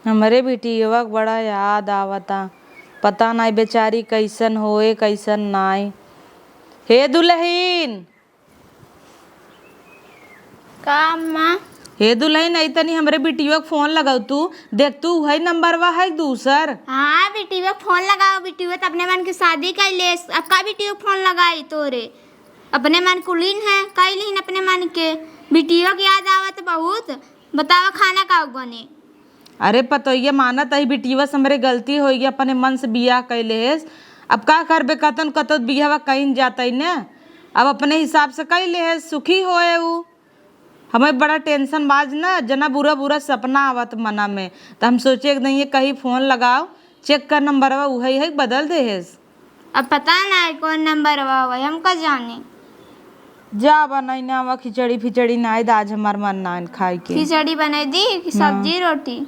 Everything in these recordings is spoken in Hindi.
हमरे बिटियवा के बड़ा याद आवता। पता नहीं बेचारी कैसन होए कैसन नाई। हे दुल्हीन, का अम्मा? हे दुल्हीन, आई तनी हमरे बिटियवा के फोन लगाऊ। तू देख, तू है नंबरवा है दूसर। हाँ बिटिया फोन लगाओ। बिटिया तो अपने मन की शादी कर ले। अब का बिटिया फोन लगाई तोरे? अपने मन कुलीन है कैलीन अपने मन के। बिटिया की याद आवत बहुत। बतावा खाना का बने? अरे पतोइया मानत है बिटियवा से हमरे गलती हो गई, अपने मन से बियाह कैले हेस। अब का करबे, कतन कतो बियाहवा कहीं जाता ही न। अब अपने हिसाब से कैले हेस, सुखी होए ऊ। हमें बड़ा टेंशन बाज ना, जना बुरा बुरा सपना आवत मना में। तो हम सोचे नहीं ये कहीं फोन लगाओ, चेक कर नंबरवा उही है बदल दे हेस। अब पता नहीं कौन नंबर हुआ हम का जाने। जा बनाई ना वा खिचड़ी फिचड़ी ना आज हमार मन ना खाए के। खिचड़ी बनाई दी कि सब्जी रोटी?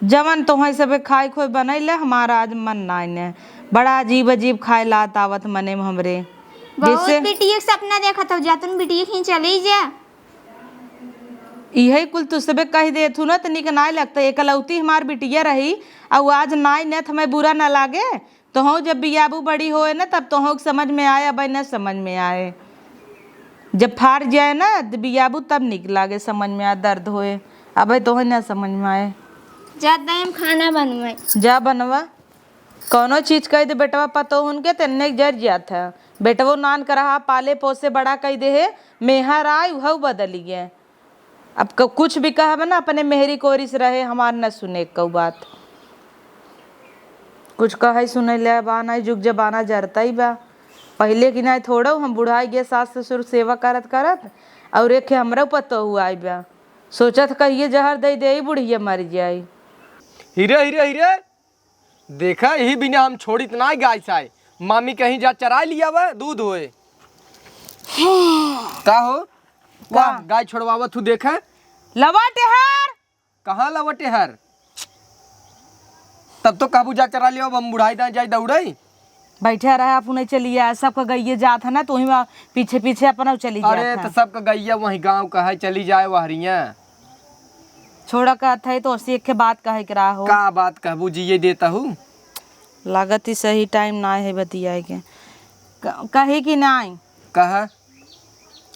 जवन तो सब खाए खोए बनैले, हमारा आज मन ना। बड़ा अजीब अजीब खाए लात आवत मने में हमरे। बहुत बिटिया सपना देखा था, जा तुम बिटिया खींच चली जा। यही कुल तुझसे कह दे थू ना तो निक ना लगता। एकलौती हमार बिटिया रही और आज नाई न हमें बुरा ना लागे। तो हूँ जब बियाबू बड़ी होए ना तब तो हूँ समझ में आए, अब न समझ में आए। जब फाड़ जाए ना बियाबू तब निक लागे, समझ में आए, दर्द होए। अब तो न समझ में आए। जा हम खाना बनवाए। जा बनवा। कौनो चीज कह दे बेटवा पतो उनके तेने जर जात है। बेटवो नान करहा पाले पोसे बड़ा कह दे है, मेहर आय वह बदली है। अब कुछ भी कहा ना अपने मेहरी कोरिस रहे, हमार न सुने कऊ बात। कुछ कहे सुने ले बा नहीं, जुग जबाना जरता ही बा। पहले की नहीं थोड़ा हम बुढ़ाई गए सास ससुर सेवा करत करत, और एक हमरा पतो हुआ आई बा। सोचत कहिए जहर दे दे बुढ़िया मर जाई। हीरे हीरे हीरे देखा, यही बिना हम छोड़ी इतना गाय साय मामी कहीं जा चरा लिया वह दूध होए। का हो का गाय छोड़वावा तू देखा? लवाटे हर कहाँ लवटे हर? तब तो काबू जा चरा लिया, हम बुढ़ाई ना जाए दौड़ई। बैठे रहे आप नहीं चलिए, सबका गैये जात है ना तो वही पीछे पीछे अपना चली जात अरे तो सबका गैया वही गांव का है, चली जाए वहरिया। छोड़ा का था तो ऐसी एक बात कहे के रहा हो। का बात कहबू जिये देता हूँ। लागत ही सही टाइम ना है बतिया के। कहे कि नहीं कहा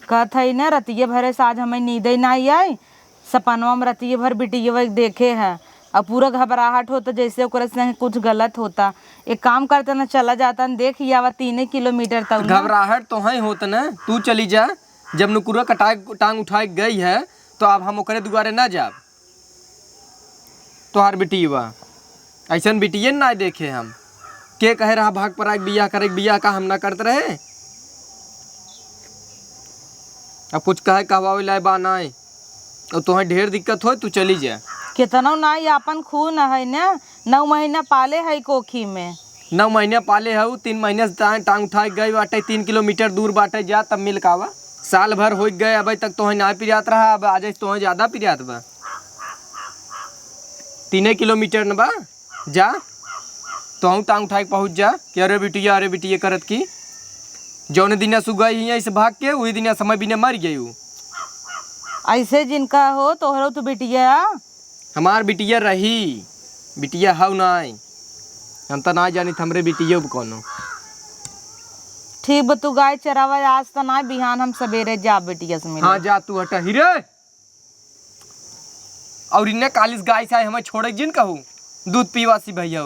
कहत है ना रतिये भरे से आज हमें नींद ही नहीं आई। सपनवा में रतिये भर बिटिया देखे है और पूरा घबराहट होता जैसे ओकरे से कुछ गलत होता। एक काम करता ना चला जाता न देख आवा 3 किलोमीटर तक। घबराहट तो है होता ना, तू चली जा। जब नुकुरा कटाए टांग उठाए गई है तो अब हम ओकरे दुआरे ना जाब। तोहार बिटिया ऐसा बिटिया ना देखे हम के कहे रहा भाग पर आग बियाह करे, बियाह का हम ना करते रहे। अब कुछ कहे कहवावे लाए बा ना और तुम्हें ढेर दिक्कत हो तू चली जा। कितना नाई अपन खून है ना, 9 महीना पाले है कोखी में। 9 महीने पाले है, 3 महीने से टांग उठाए गए बाटे, 3 किलोमीटर दूर बाटे जा तब मिल कावा। साल भर हो गए अभी तक तो ना पिरियात रहा, अब आज तो ज्यादा पिरियात बा। 3 किलोमीटर न बा जा तो हूँ टांग उठाए पहुँच जा कि अरे बिटिया करत की। जौन दिना सुगई ही से भाग के वही दिना समय बिना मर गई। ऐसे जिनका हो तोहरो तो बिटिया हमार बिटिया रही, बिटिया हाउ नाई। हम तो ना जानी हमरे बिटिया कोनो। ठीक बा, तू गाय चरावा आज तो ना, बिहान हम सवेरे जा बिटिया से मिले। हाँ जा तू हटा हीरे। और इन्हें कालिस गाय से हमें छोड़े जिन कहूँ दूध पीवासी भैया।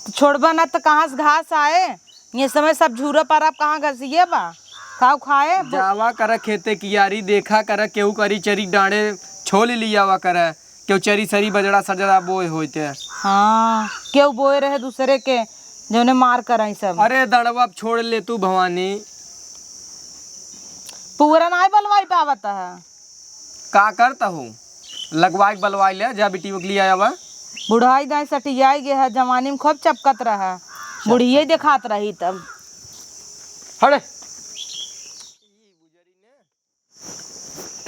तो छोड़बा ना तो कहाँ से घास आए? ये समय सब झूरा पर आप कहाँ घसीए बा खाओ खाए। जावा कर खेते कियारी देखा कर केहू करी चरी डांडे छोल लियावा कर केहू चरी सरी बजड़ा सजड़ा बोए होते। हाँ क्यों बोए रहे दूसरे के जो ने मार कर सब। अरे दड़वा छोड़ ले तू भवानी। पूरा ना बलवाई पावत है। का करता हूँ लगवाई बलवाई ले जा बिटी उगली आया वा। बुढ़ाई दाई सटियाई गया है, जवानी में खूब चपकत रहा, बुढ़िया दिखात रही तब। हड़े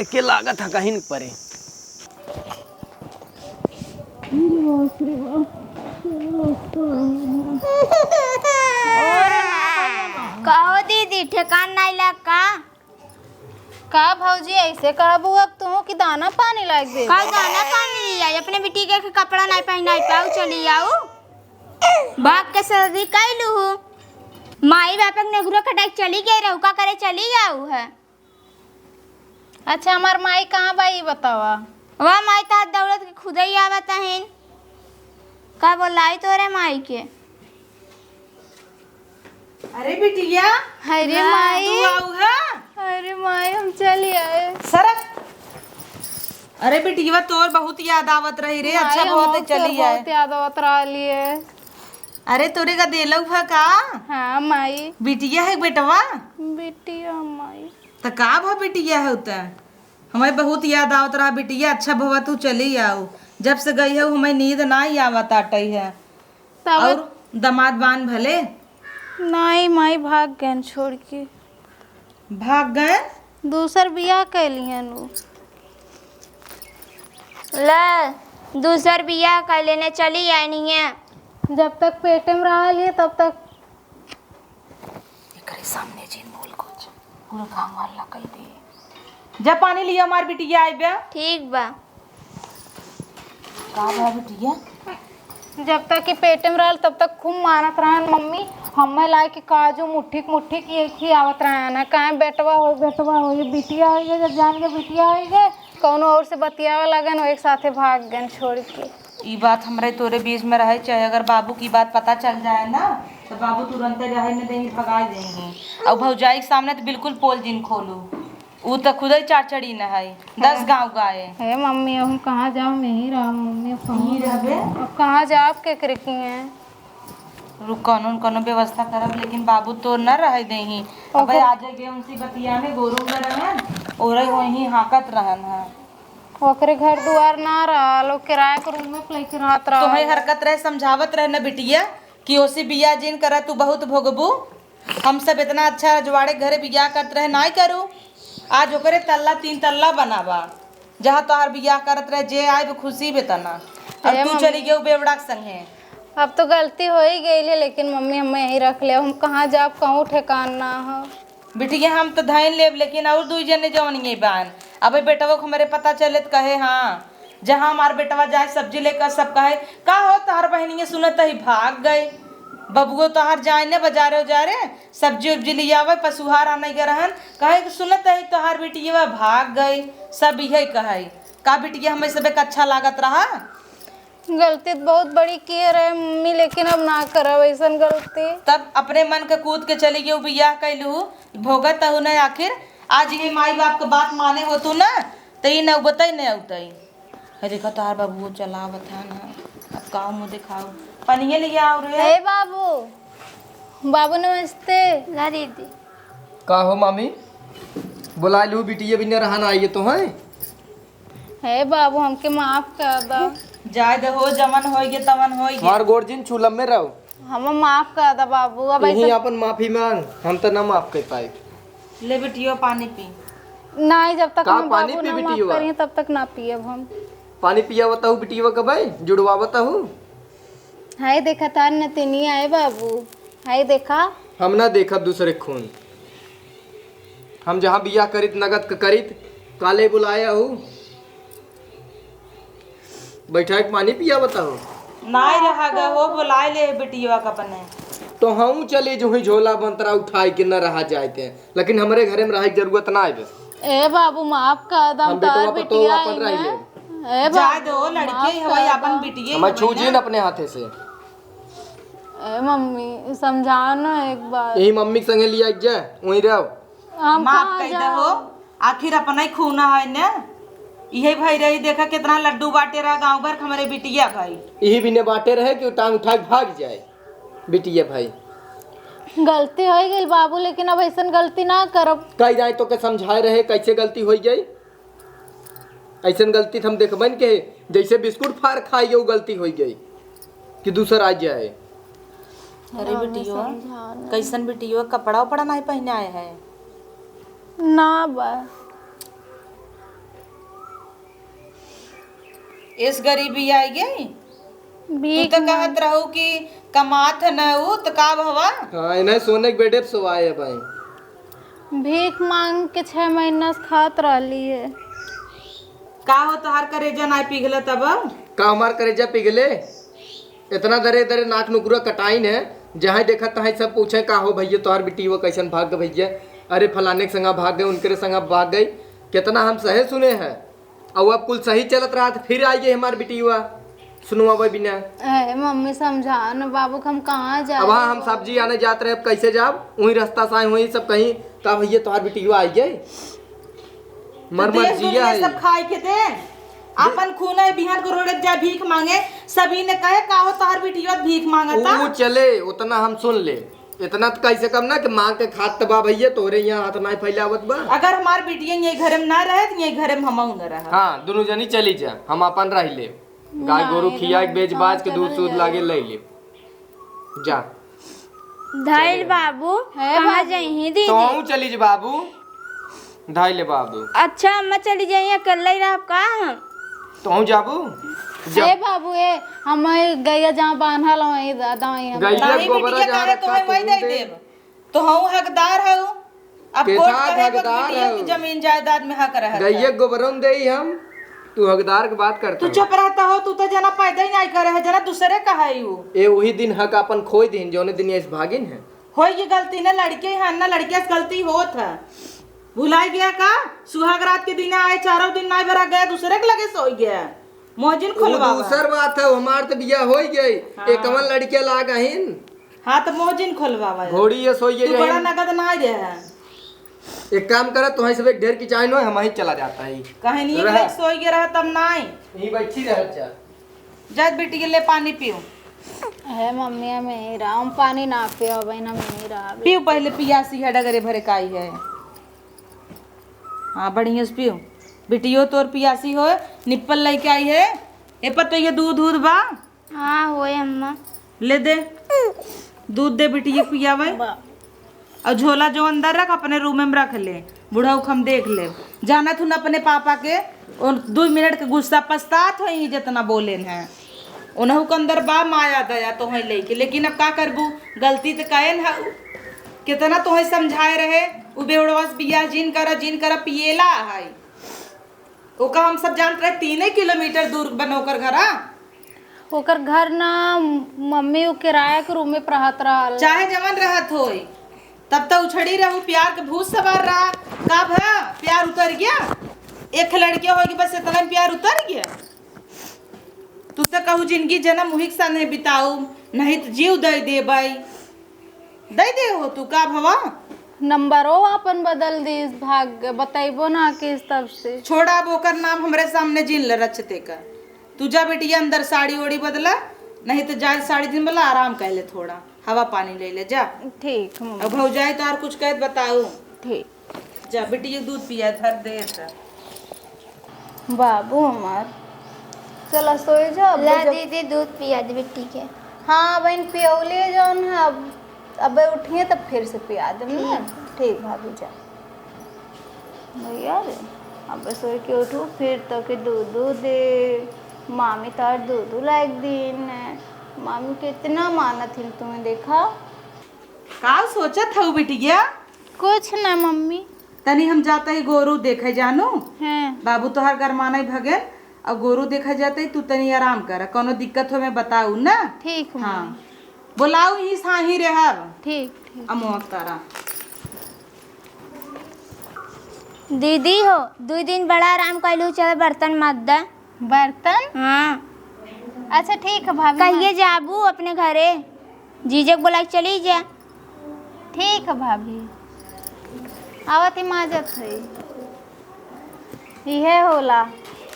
के लागत है कहीं परे। कहो दीदी ठेकान नहीं लग का? का भौजी ऐसे कहबू अब तू कि दाना पानी लाग दे। कल दाना पानी लिया अपने बेटी के कपड़ा नहीं पहनाई पाऊ चली आओ भाग के सर्दी कैलू माई बापक नेगुरो कटाई चली गई रहू का करे चली जाऊ है। अच्छा हमार माई कहाँ बाई बतावा। वह माई तो दौलत के खुद ही आवत है का बोलाई तोरे माई के। अरे बिटिया अरे माई तू आऊ है अरे माई हम चली आए। सरक। अरे बिटिया तोर बहुत याद आवत रही रे। अच्छा बहुत चली आए। बहुत याद आवत रही है। अरे तोरे का देलौ है का हाँ माई बिटिया है बेटवा बिटिया माई तो का भा बिटिया है उता हमें बहुत याद आवत रहा बिटिया। अच्छा भवा तू चली आओ जब से गई है हमें नींद ना ही आवत आटई है। तब और दामाद बान भले नहीं माई भाग गए छोड़ के भाग गए। दूसर बियाह कैली है नु ले दूसर बियाह कर लेने चली आई नहीं है। जब तक पेटे में रहा लिए तब तक करे सामने जिन बोल कुछ पूरा गांव वाला कह दे। जब पानी लिया हमार बिटिया आई बे ठीक बा का बा बिटिया। जब तक कि पेटे में रहल तब तक खूब मानत रहन मम्मी हमें लाए कि काजू मुट्ठी की खियावत रहन है कहीं बेटवा हो बिटिया हो गए जब जान के बिटिया हो गए कौनो और से बतियावे लगन वो एक साथे भाग गए छोड़ के। ई बात हमरे तोरे बीच में रहे चाहे अगर बाबू की बात पता चल जाए ना तो बाबू तुरंत रहे न देंगे भगाई देंगे। और भौजाई के सामने तो बिल्कुल पोल जिन खोलू ऊ तो खुद ही चाचड़ी न है 10 गाँव गाये। हे मम्मी अब हम कहाँ जाओ मैं ही रहा मम्मी अब कहाँ जाओ आप के करे की हैं रुक कोनो व्यवस्था करब लेकिन बाबू तो न रह देही। अब आ जाए उनसे बतियाने गोरू में रहन और वहीं हाकत रहन है ओकरे घर दुआर ना रहा लोग किराया के रूम में लेके रहत रहा तुम्हें हरकत रहे समझावत रहे न बिटिया कि ओसी बिया जिन करा तू बहुत भोगबू। हम सब इतना अच्छा जुआड़े घरे बिया करत रहे ना करू आज ओकरे तल्ला 3 तल्ला बनावा जहाँ तोहार बिया करत रहे जे आए खुशी बेतना अब तू चली गई बेवड़ा के संगे। अब तो गलती हो ही गई है लेकिन मम्मी हमें यहीं रख ले हम कहाँ जाब कहूँ ठेकान ना हो। बिटिया हम तो धान लेब लेकिन और 2 जने जवन ये बान अब बेटवा को हमारे पता चले तो कहे हाँ जहाँ हमार बेटवा जाए सब्जी लेकर सब कहे का हो तोहार बहनिया सुनत ही भाग गए बबुओ तोहार जाए ने बाजारे उजारे सब्जी उब्जी लिया आवे पशुहार आने के रहन कहे सुनत ही तोहार बिटिया भाग गई सब यही कहे का बिटिया हमें सब अच्छा लागत रहा। गलती तो बहुत बड़ी की रहे मम्मी लेकिन अब ना करब ऐसा गलती। तब अपने मन के कूद के चली गई बियाह कैलू भोगत हूँ न आखिर आज ये माई बाप के बात माने हो तू ना तो ये नौबतई नहीं औतई है। देखो तार बाबू चलावत है ना अब का मुँह दिखाओ पनिए लिया आओ रे। हे बाबू बाबू नमस्ते। ला दीदी का हो मामी बुला लू बिटिया बिना रहना आइए तो है। हे बाबू हमके माफ कर दो। जाय दे हो जमन होइगे तमन होइगे मार गोर्जिन चूलम में रहो हम माफ कर दो बाबू अब यही ऐसा अपन माफी मांग हम तो ना माफ कर पाए। ले बेटियो पानी पी। नहीं जब तक का हम पानी बाबू पी ना माफ बिटिया? करिए तब तक ना पियब हम। पानी पिया बताऊ बिटिया का भाई जुड़वा बताऊ। हाय देखा तार नतनी आए बाबू हाय देखा हम ना देखा दूसरे खून हम जहाँ बिया करित नगद का करित काले बुलाया हूँ बैठा के पानी पिया बताओ नाई रहा गा हो बुलाए ले बेटियो का अपने तो हम चले जो ही झोला बंतरा उठाए के न रहा जाते लेकिन हमारे घरे में रहे की जरूरत ना है। ए बाबू माफ कर दो हम बेटवा पतो अपन रह ले ए जाय दो लड़के हवाई अपन बिटिए हम छूजिए न अपने हाथे से। ए मम्मी समझाओ ना एक बार। यही मम्मी के संगे लिया जा वहीं रहो हम माफ कहाँ कर दे हो आखिर अपना ही खूना है न यही भाई रही देखा कितना लड्डू बांटे रहा गाँव भर हमारे बिटिया भाई यही भी ने बांटे रहे कि टांग उठा के भाग जाए बिटिया भाई। गलती हो गई बाबू लेकिन अब ऐसा गलती ना करब। कई जाए तो के समझाए रहे कैसे गलती हो गई ऐसा गलती हम देखबन के जैसे बिस्कुट फाड़ खाई वो गलती हो गई कि दूसरा आ जाए। अरे बिटियो कैसन बिटियो कपड़ा उपड़ा नहीं पहने आए है ना बा इस गरीबी आई गई तू बीक तो कहत रहू कि कमात न ऊ तो का भवा हाँ इन्हें सोने के बेडे पे सोवाए है भाई। भीख मांग के 6 महीना से खात रहली है। का हो तोहार करेजा ना पिघला तब? का हमार करेजा पिघले? इतना दरे दरे नाक नुकुरा कटाइन है, जहाँ देखा तहाँ सब पूछे का हो भैया तोहार बेटी वो कैसन भाग गए भैया, अरे फलाने के संगा भाग गए, उनके संगा भाग गई। कितना हम सहे सुने हैं, और अब कुल सही चलत रहा तो फिर आई गई हमार बेटी हुआ सुनवा बिना। मम्मी समझा न बाबू हम कहाँ जाए। अब हाँ हम सब्जी आने जाते रहे, अब कैसे जाब? वही रास्ता से आए वही सब कहीं, तब भैया तोहार बेटी हुआ आई गई। मरमर जिया है सब खाए के दे अपन खून है, बिहान को रोड जा भीख मांगे, सभी ने कहे का हो तोहार बेटिया भीख मांगता। वो चले उतना हम सुन ले, इतना तो कैसे कम ना कि मांग के खात तबा भैया तोरे यहाँ हाथ ना फैलावत बा। अगर हमार बेटिया यही घर में ना रहे तो यही घर में हम न रहे। हाँ दोनों जनी चली जा, हम अपन रह ले, गाय गोरु खिया के बेच बाज के दूध सूध लागे ले ले जा। धैल बाबू कहाँ जाई दीदी? तो चली जा बाबू, ढाई ले बाबू। अच्छा अम्मा चली जाइए, अकेला ही रह का? तो जाबू ए बाबू ए हम गैया जहाँ बांधल वहीं दाई हम। गैया गोबर जहाँ रखा वही दे देब तो हम हकदार है। अब के कोर्ट साथ कहे हकदार बेटिया है। की जमीन जायदाद में हक रहे। गैया गोबरन दे हम, तू हकदार की बात करता तू चुप रहता हो, तू तो जना पैदा ही नहीं करे है, जना दूसरे का है वो। ए वही दिन हक अपन खोई दिन जौने दिन इस भागिन है। हो ये गलती ना लड़के है ना, लड़किया से गलती होत है। भुलाई गया का? सुहाग रात के दिन आए, चारों दिन नहीं भरा गया, दूसरे के लगे सो गया। मोहजिन वो खुलवा दूसर बात है, हमार तो बिया हो गई। एक कमल लड़के लागा हिन। हाँ तो मोहजिन खुलवा घोड़ी ये सोइए तू बड़ा नगद ना रहे। एक काम करे तो सब एक ढेर की चाय नो हम ही चला जाता है। कहीं नहीं रहा। सोई गया रहा तब नहीं यही बैठी रह जा। जब बेटी के लिए पानी पियो। है मम्मी मेरा हम पानी ना पियो बहना मेरा। पियो पहले, पियासी है डगरे भरे काई है। हाँ बढ़िया से पियो। बेटियो तोर पियासी हो, निप्पल लेके आई है। ए पतो ये दूध दूध बा? हाँ होए अम्मा। ले दे दूध दे बेटिया पियावे। और झोला जो अंदर रख अपने रूम में रख ले, बूढ़ा हम देख ले। जाना थू न अपने पापा के और 2 मिनट के गुस्सा पछतात हो ही जितना बोले हैं उन्हों के अंदर बा माया दया तो है लेके। लेकिन अब का करबू, गलती तो कायन है। कितना तो है समझाए रहे उ बेवड़वास बिया जिन कर पिएला है। ओका हम सब जानते रहे 3 किलोमीटर दूर बनोकर घरा। ओकर घर ना मम्मी वो किराया के रूम में रहत रहा। चाहे जवन रहत होई तब तक उछड़ी रहू, प्यार के भूत सवार रहा। का भा प्यार उतर गया? एक लड़की होगी बस इतना में प्यार उतर गया? तू तो कहू जिंदगी जन्म मुहिक सा नहीं बिताऊ, नहीं तो जीव दे भाई दे दे हो। तू का भवा नंबरो अपन बदल दी भाग बताइबो ना किस तब से। छोड़ा अब ओकर नाम हमरे सामने जिन ल रचते का। तू जा बेटिया अंदर साड़ी ओड़ी बदला, नहीं तो जाए साड़ी दिन बोला आराम कर ले, थोड़ा हवा पानी ले ले जा। ठीक मम्मी। अब हो जाए तो और कुछ कह बताओ। ठीक जा बेटी दूध पिया धर दे। बाबू हमार चला सोए जा। ला दीदी दूध पिया दे बेटी के। हाँ बहन पियौली जौन है अब उठिए तब फिर से पिया दे ना। ठीक भाभी जा भैया रे। अब सोए के उठू फिर तो के दूध दे। मामी तार दूध लायक दिन मामी कितना माना थी तुम्हें देखा। का सोचत हूँ बिटिया? कुछ ना मम्मी। तनी हम जाता ही गोरू देखे जानो। हैं बाबू तो हर गरमाना ही भगे, अब गोरू देखा जाता ही तू तनी आराम कर, कोनो दिक्कत हो मैं बताऊ ना। ठीक हाँ मम्मी। बुलाऊ ही साही रे हर ठीक ठीक। अमोक तारा। दीदी हो 2 दिन बड़ा आराम कर लू, चल बर्तन मत दे। बर्तन हाँ अच्छा ठीक है भाभी। कहिए जाबू अपने घरे, जीजक बोला चली जा। ठीक है भाभी आवत इमाजत है। यह होला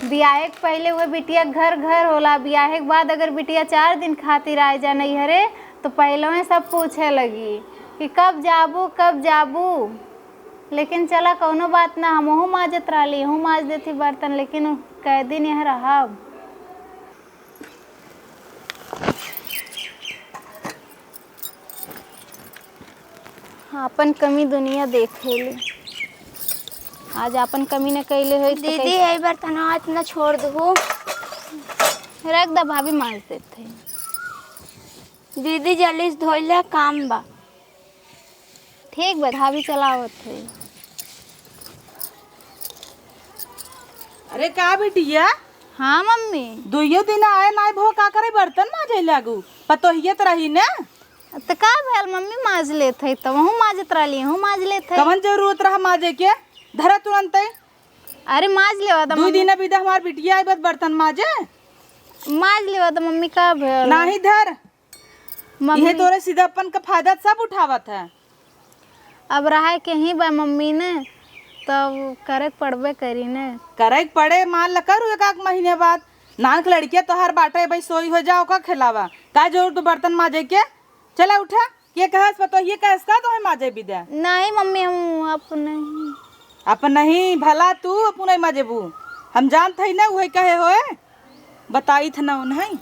बियाहे के पहले वह बिटिया घर घर होला, बियाहे के बाद अगर बिटिया 4 दिन खातिर आ जा नहीं हरे तो पहले में सब पूछे लगी कि कब जाबू। लेकिन चला कौनो बात ना, हमहू माजत रही हूँ माज देती बर्तन, लेकिन कई दिन यह रहा। अपन कमी दुनिया देखे ले, आज अपन कमी न कैले हो। दीदी यही बर्तन इतना छोड़ दो। रख दा भाभी माज देते। दीदी जल्दी से धोइले काम बा। ठीक बा भाभी चलावत है। अरे का बिटिया हाँ मम्मी। दुइयो दिन आए नाय भो का करे बर्तन माजे लागू पतोहियत रही ने तो का भेल मम्मी माज लेत है तो वहू माजत रहली हूँ माज लेत है। कवन जरूरत रहा माजे के धरा तुरंत अरे माज लेवा द दू दिन बिदा हमार बिटिया आई बस बर्तन माजे माज लेवा द मम्मी का भेल। नाही धर मम्मी ये तोरे सीधापन का फायदा सब उठावत है। अब रहा के ही बा मम्मी ने तब करे पड़बे करी ने। करे पड़े मान ल करू एक महीने बाद नानक लड़किया तोहार बाटे भाई सोई हो जाओ का खिलावा का जरूर तो बर्तन माजे के चला उठा ये कहस पतो ये कहस का तो है माजे बिदा नहीं मम्मी हम अपने अपन नहीं भला तू अपन नहीं मजेबू हम जानत है ना वही कहे होए बताई थ ना नहीं।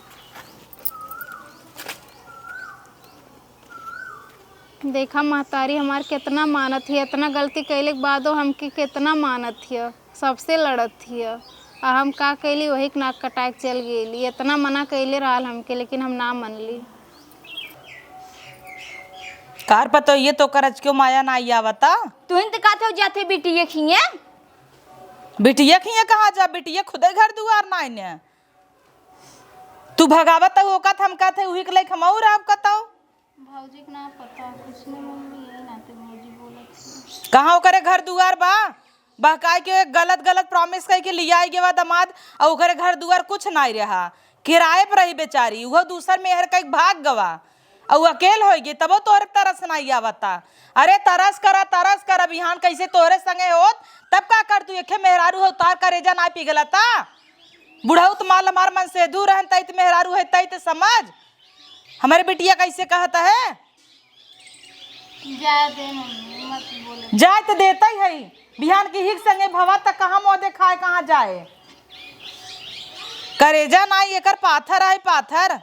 देखा महतारी हमार कितना मानत है, इतना गलती कैले के बादो हमके कितना मानत है, सबसे लड़त है। आ हम का कैली वही के नाक कटाए के चल गेली। इतना मना कैले रहल हमके लेकिन हम ना मनली। कार पतो ये तो करज क्यों माया ना आवता तू इन का तो जाते बिटिया खिए बिटिया खिया कहा जा बिटिया खुदे घर दुआर ना ने तू भगावत होकत हम कहते उही के लाइक हमऊ रहब कतौ भौजी के ना पता कुछ नहीं मम्मी यही नाते भौजी बोलत कहाँ करे घर दुआर बा बहकाय के गलत गलत प्रॉमिस कह के लिया आई गेवा दमाद और ओकरे घर दुआर कुछ नहीं रहा किराए पर रही बेचारी वो दूसर में हर कहीं भाग गवा और अकेल हो गई तबो तोहरे तरस नहीं आवता। अरे तरस कर बिहान कैसे तोहरे संगे होत तब का कर तू एके मेहरारू हो तार करेजा ना पिघलता बुढ़ऊ तो माल हमार मन से दूर रहन तई मेहरारू है तई तो समझ हमारे बिटिया कैसे कहता है जा दे मम्मी मत बोले। जाए तो देता ही है बिहान की हिक संगे भवा तक कहाँ मोह देखाए कहाँ जाए करेजा ना एकर पाथर है पाथर।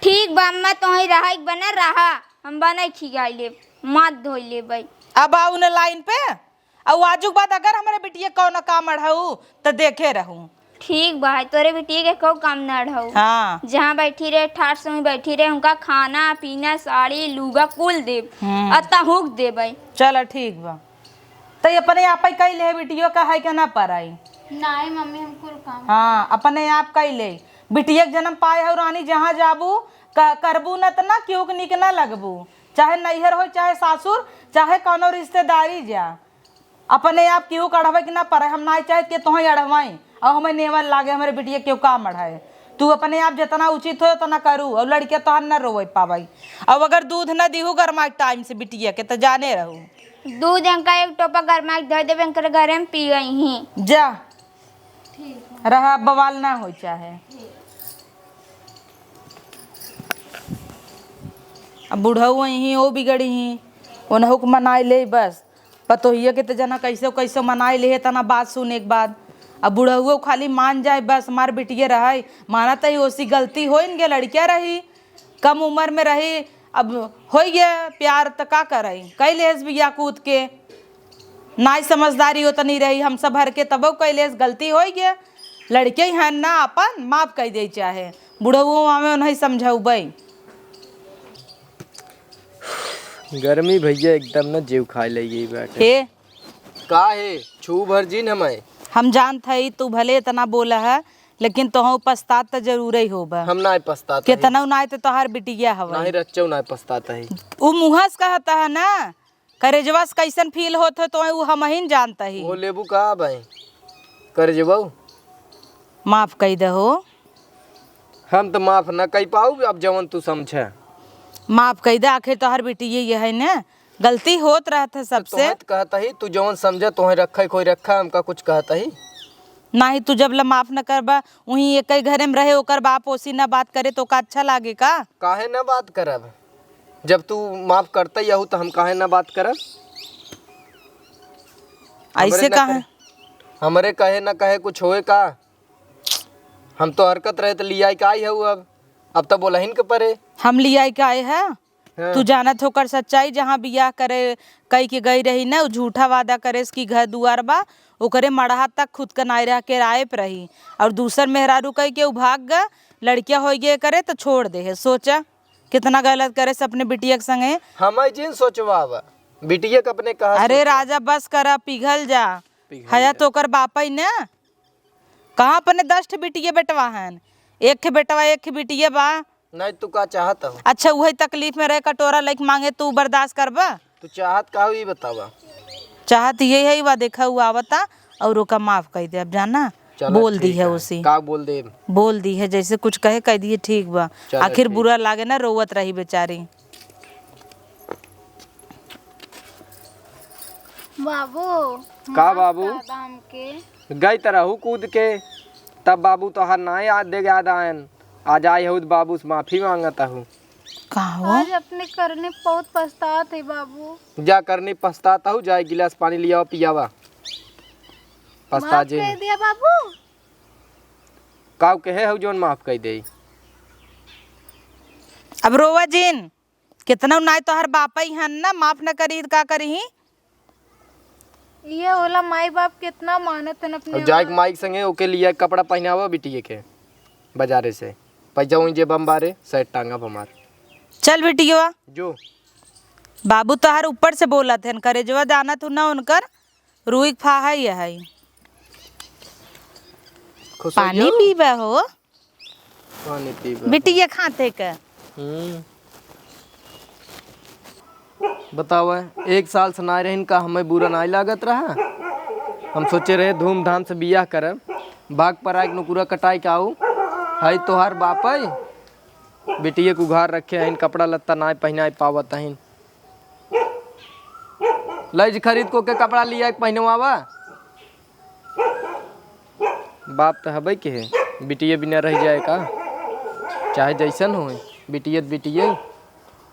ठीक बा अम्मा तो ही रहा एक बना रहा हम बना खिगाई ले मत धोई ले भाई। अब आऊ न लाइन पे और आजू बाद अगर हमारे बिटिया कौन काम अढ़ऊ तो देखे रहूं। ठीक बा तोरे बेटी के को काम ना ढाऊ हाँ जहाँ बैठी रहे ठाट से बैठी रहे उनका खाना पीना साड़ी लुगा कुल दे अता हुक दे भाई। चल ठीक बा तो अपने आप ही कई ले बिटियो का है क्या ना पराई नहीं मम्मी हम कुल काम। हाँ अपने आप कई ले बिटिया के जन्म पाए हो रानी जहाँ जाबू करबू न त ना क्यों निक न लगबू चाहे नैहर हो चाहे सासुर चाहे कौनो रिश्तेदारी जा अपने आप क्यों कढ़वे कि ना पड़े हम ना चाहे कि तुह अढ़वाई और हमें नेवल लागे हमारे बिटिया क्यों काम अढ़ाए तू अपने आप जितना उचित हो उतना करू और लड़के तो न रोवे पावई। अब अगर दूध न दीहू गरमा टाइम से बिटिया के तो जाने रहू दूध अंका एक टोपा गरमा के धर देवे अंकर घर में पी गई ही जा रहा बवाल ना हो चाहे। अब बुढ़ऊ ही वो बिगड़ी ही उन्हों को मनाए ले बस पतोहिया के तो जना कैसे कैसे मनाए ले तना बात सुने के बाद अब बुढ़ऊ खाली मान जाए बस हमार बिटिया रहे माना तो ओसी गलती हो इनके लड़किया रही कम उम्र में रही अब हो गया प्यार तो का करे कैलेस बिया कूद के ना समझदारी हो तो नहीं रही हम सब भर के तब कैलेस गलती हो गया लड़के हैं ना अपन माफ कह दे चाहे बुढ़ऊ में नहीं समझाऊ भाई। गर्मी भैया एकदम ना जीव खा ले यही बैठे हे का है छू भर जीन हमें हम जानत है तू भले इतना बोला है लेकिन तो पछतात तो जरूर ही होबा हम ना पछताता कितना नाय तो तोहार बिटिया हवा नहीं रच्चो ना पछताता है वो मुहस कहता है ना करेजवास कैसन फील होत है तो वो हम ही जानता ही वो लेबू का भाई कर जबाऊ माफ कह दहो हम तो माफ ना कह पाऊ अब जवन तू समझे माफ कह दे आखिर तोहार बिटिया ये है ना गलती होत रहता है सबसे तो कहता ही तू जवन समझे तोहे रखा कोई रखा हमका कुछ कहता ही ना ही तू जब ला माफ न करबा वहीं एक ही घरे में रहे ओकर बाप ओसी ना बात करे तो का अच्छा लागे का काहे ना बात करब जब तू माफ करता ही तो हम काहे ना बात करब ऐसे कहा हमरे कहे ना कहे कुछ होए का हम तो हरकत रहे तो लिया का ही है अब तो बोला हिन के परे हम लिया के आए हैं हाँ। तू जानत होकर सच्चाई जहाँ बियाह करे कई के गई रही ना झूठा वादा करे इसकी घर दुआर बा ओकरे मड़हा तक खुद का नाई रह के राय पे रही और दूसर मेहरारू कह के भाग गा लड़किया हो गए करे तो छोड़ दे है सोचा कितना गलत करे से अपने बिटिया के संगे हम जिन सोचवा बिटिया के अपने कहा अरे राजा बस करा पिघल जा हया तो कर बापा ही ने कहाँ अपने 10 ठे बिटिया बेटवा हन, एक ठे बेटवा एक ठे बिटिया बा। नहीं तू का चाहत हो? अच्छा वही तकलीफ में रहे कटोरा लाइक मांगे तू बर्दाश्त करबा? तू चाहत का हुई बतावा। चाहत ये है वा देखा हुआ आवता और ओका माफ कर दे। अब जाना बोल दी है उसी का बोल दे, बोल दी है जैसे कुछ कहे कह दिए ठीक बा। आखिर बुरा लागे ना, रोवत रही बेचारी। बाबू का बाबू दाम के गई तरह कूद के, तब बाबू तो हर ना याद दे याद आयन आज आए हो बाबू से माफी मांगता हूँ। कहाँ हो? आज अपने करने बहुत पछतात है बाबू। जा करने पछताता हूँ, जाए गिलास पानी लिया पियावा पछता माफ जे कर दिया बाबू। काव कहे हो जोन माफ कर दे। अब रोवा जिन कितना ना तो हर बापा ही हन ना, माफ न करी का करी। ये होला माई बाप कितना मानत है अपने। जाए माइक संगे ओके लिया कपड़ा पहनावा बिटिए के बाजारे से, पैसा वहीं जे बम्बारे सेट टांगा हमार। चल बिटिया जो बाबू तो हर ऊपर से बोला थे करे जो जाना तू ना उनकर रुई फाहा ही है। खुश पानी पीबा हो पानी पीबा बिटिया खाते के। बताओ 1 साल से ना रही का हमें बुरा नहीं लागत रहा। हम सोचे रहे धूमधाम से बियाह करब, बाग पर आके नुकुरा कटाई के आऊ है तोहार बाप है बेटिए को घर रखे हैं, कपड़ा लत्ता ना पहना पावत हैं। लज खरीद को के कपड़ा लिया पहनवावा, बाप तो हबे के है, बिटिए बिना रह जाए का, चाहे जैसन हो बिटियत बिटिए।